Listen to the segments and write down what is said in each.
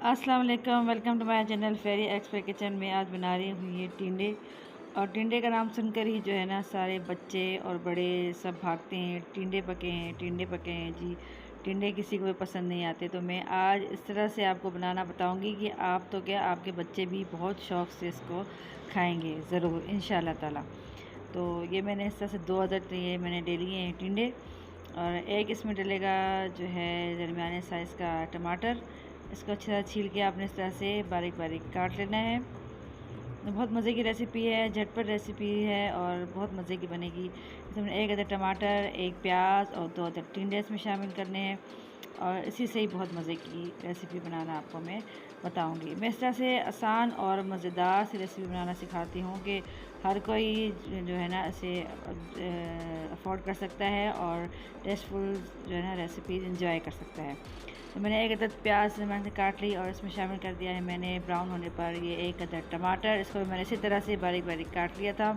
अस्सलाम वालेकुम, welcome to my channel fairy expert kitchen में। आज बना रही हूँ ये टिंडे। और टिंडे का नाम सुनकर ही जो है ना सारे बच्चे और बड़े सब भागते हैं, टिंडे पके हैं, टिंडे पके हैं जी। टिंडे किसी को भी पसंद नहीं आते, तो मैं आज इस तरह से आपको बनाना बताऊँगी कि आप तो क्या, आपके बच्चे भी बहुत शौक़ से इसको खाएँगे ज़रूर इंशाअल्लाह ताला। तो ये मैंने इस तरह से 2 अदद ये मैंने ले लिए हैं टिंडे, और एक इसमें डलेगा जो है दरमियाने साइज़ का टमाटर। इसको अच्छी तरह छील के आपने इस तरह से बारीक बारीक काट लेना है। बहुत मज़े की रेसिपी है, झटपट रेसिपी है और बहुत मज़े की बनेगी। इसमें 1 अदद टमाटर, 1 प्याज और 2 अदद टिंडे इसमें शामिल करने हैं, और इसी से ही बहुत मज़े की रेसिपी बनाना आपको मैं बताऊंगी। मैं इस तरह से आसान और मज़ेदार सी रेसिपी बनाना सिखाती हूँ कि हर कोई जो है ना इसे अफोर्ड कर सकता है और टेस्टफुल जो है ना रेसिपीज़ इंजॉय कर सकता है। तो मैंने 1 अदद प्याज मैंने काट ली और इसमें शामिल कर दिया है मैंने ब्राउन होने पर ये 1 अदद टमाटर। इसको मैंने इसी तरह से बारीक बारीक काट लिया था।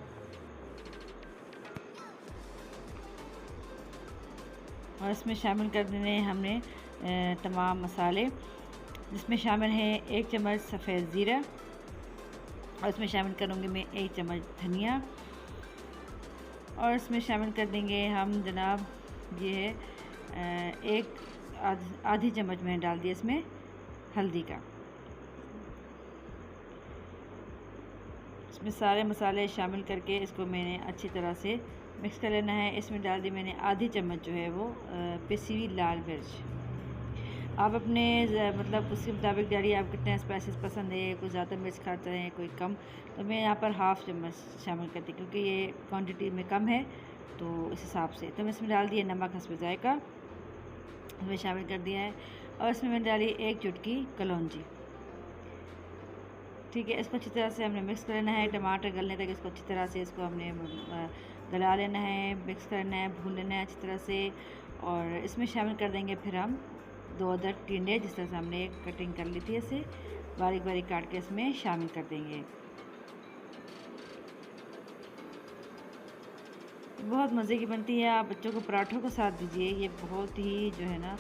और इसमें शामिल कर देने हमने तमाम मसाले, जिसमें शामिल है 1 चम्मच सफ़ेद ज़ीरा, और इसमें शामिल करूँगी मैं 1 चम्मच धनिया, और इसमें शामिल कर देंगे हम जनाब ये है एक आधी चम्मच मैंने डाल दिया इसमें हल्दी का। इसमें सारे मसाले शामिल करके इसको मैंने अच्छी तरह से मिक्स कर लेना है। इसमें डाल दी मैंने आधी चम्मच जो है वो पिसी हुई लाल मिर्च। आप अपने मतलब उसके मुताबिक डालिए, आप कितने स्पाइसेस पसंद है, कोई ज़्यादा मिर्च खाता है कोई कम। तो मैं यहाँ पर हाफ़ चम्मच शामिल करती क्योंकि ये क्वांटिटी में कम है, तो इस हिसाब से। तो मैं इसमें डाल दिया नमक हस्ब जायका, इसमें शामिल कर दिया है। और इसमें मैंने डाली 1 चुटकी कलौंजी। ठीक है, इसको अच्छी तरह से हमने मिक्स कर लेना है। टमाटर गलने तक इसको अच्छी तरह से इसको हमने गला लेना है, मिक्स करना है, भून लेना है अच्छी तरह से। और इसमें शामिल कर देंगे फिर हम 2 अदद टिंडे, जिस तरह से हमने कटिंग कर ली थी, इसे बारीक बारीक काट के इसमें शामिल कर देंगे। बहुत मज़े की बनती है, आप बच्चों को पराठों के साथ दीजिए। ये बहुत ही जो है ना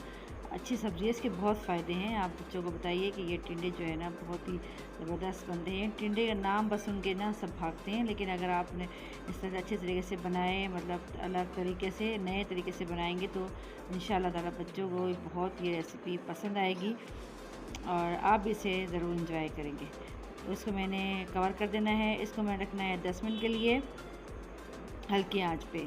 अच्छी सब्ज़ी है, इसके बहुत फ़ायदे हैं। आप बच्चों को बताइए कि ये टिंडे जो है ना बहुत ही ज़बरदस्त बनते हैं। टिंडे का नाम बस सुन के ना सब भागते हैं, लेकिन अगर आपने इस तरह अच्छे तरीके से बनाए, मतलब अलग तरीके से नए तरीके से बनाएंगे, तो इंशाअल्लाह ताला बच्चों को बहुत ये रेसिपी पसंद आएगी और आप भी इसे ज़रूर इंजॉय करेंगे। तो इसको मैंने कवर कर देना है। इसको मैंने रखना है 10 मिनट के लिए हल्की आंच पे।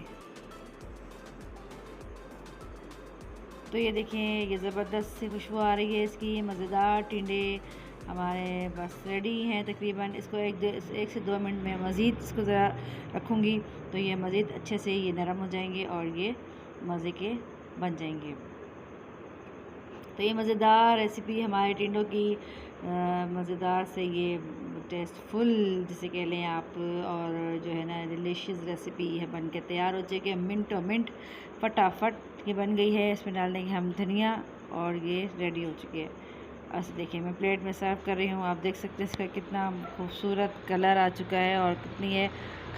तो ये देखें, ये ज़बरदस्त सी खुशबू आ रही है इसकी। मज़ेदार टिंडे हमारे बस रेडी हैं तकरीबन। इसको 1 से 2 मिनट में मज़ीद इसको ज़रा रखूँगी, तो ये मज़ीद अच्छे से ये नरम हो जाएंगे और ये मज़े के बन जाएंगे। तो ये मज़ेदार रेसिपी हमारे टिंडों की मज़ेदार से ये टेस्टफुल जिसे कह लें आप, और जो है ना डिलीशियस रेसिपी है बन के तैयार हो जाएगी। मिनटों मिनट फटाफट ये बन गई है। इसमें डाल देंगे हम धनिया, और ये रेडी हो चुकी है। बस देखिए, मैं प्लेट में सर्व कर रही हूँ। आप देख सकते हैं इसका कितना खूबसूरत कलर आ चुका है, और कितनी है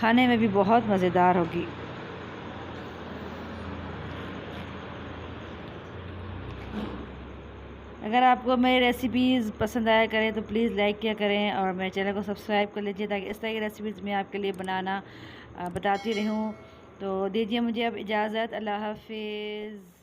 खाने में भी बहुत मज़ेदार होगी। अगर आपको मेरी रेसिपीज़ पसंद आया करें तो प्लीज़ लाइक किया करें, और मेरे चैनल को सब्सक्राइब कर लीजिए, ताकि इस तरह की रेसिपीज़ मैं आपके लिए बनाना बताती रहूं। तो दीजिए मुझे अब इजाज़त। अल्लाह हाफ़िज़।